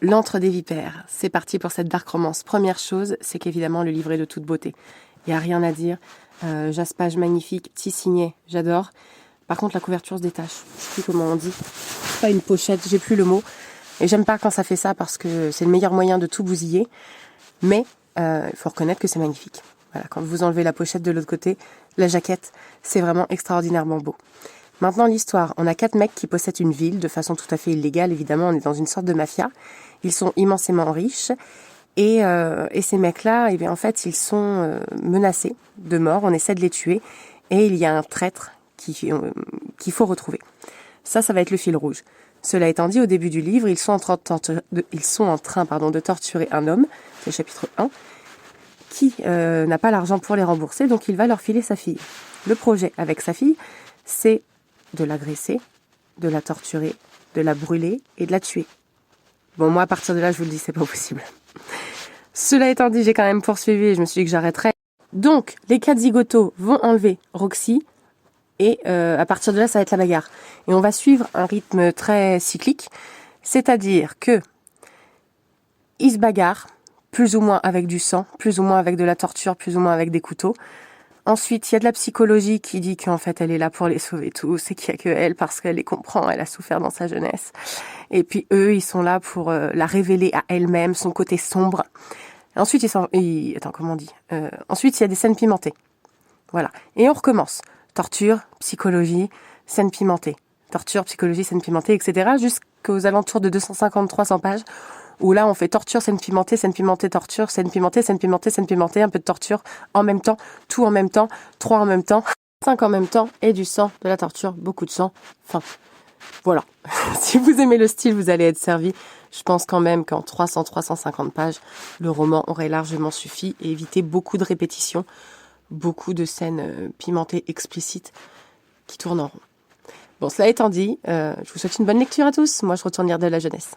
L'antre des vipères, c'est parti pour cette dark romance. Première chose, c'est qu'évidemment le livre est de toute beauté. Il n'y a rien à dire. Jaspage magnifique, petit signet, j'adore. Par contre, la couverture se détache. Je sais plus comment on dit. Pas une pochette, j'ai plus le mot. Et j'aime pas quand ça fait ça parce que c'est le meilleur moyen de tout bousiller. Mais il faut reconnaître que c'est magnifique. Voilà, quand vous enlevez la pochette de l'autre côté, la jaquette, c'est vraiment extraordinairement beau. Maintenant, l'histoire. On a 4 mecs qui possèdent une ville de façon tout à fait illégale. Évidemment, on est dans une sorte de mafia. Ils sont immensément riches. Et ces mecs-là, eh bien, en fait, ils sont menacés de mort. On essaie de les tuer. Et il y a un traître qu'il faut retrouver. Ça va être le fil rouge. Cela étant dit, au début du livre, ils sont en train de torturer un homme, c'est le chapitre 1, qui n'a pas l'argent pour les rembourser, donc il va leur filer sa fille. Le projet avec sa fille, c'est de l'agresser, de la torturer, de la brûler et de la tuer. Bon, moi, à partir de là, je vous le dis, c'est pas possible. Cela étant dit, j'ai quand même poursuivi et je me suis dit que j'arrêterais. Donc, les 4 zigotos vont enlever Roxy et à partir de là, ça va être la bagarre. Et on va suivre un rythme très cyclique, c'est-à-dire que ils se bagarrent, plus ou moins avec du sang, plus ou moins avec de la torture, plus ou moins avec des couteaux. Ensuite, il y a de la psychologie qui dit qu'en fait, elle est là pour les sauver tous et qu'il n'y a que elle parce qu'elle les comprend, elle a souffert dans sa jeunesse. Et puis eux, ils sont là pour la révéler à elle-même, son côté sombre. Ensuite, ensuite, il y a des scènes pimentées. Voilà. Et on recommence. Torture, psychologie, scènes pimentées. Torture, psychologie, scènes pimentées, etc. Jusqu'aux alentours de 250-300 pages où là, on fait torture, scène pimentée, torture, scène pimentée, un peu de torture en même temps, tout en même temps, 3 en même temps, 5 en même temps, et du sang, de la torture, beaucoup de sang. Enfin, voilà. Si vous aimez le style, vous allez être servi. Je pense quand même qu'en 300-350 pages, le roman aurait largement suffi et évité beaucoup de répétitions, beaucoup de scènes pimentées explicites qui tournent en rond. Bon, cela étant dit, je vous souhaite une bonne lecture à tous. Moi, je retourne lire de la jeunesse.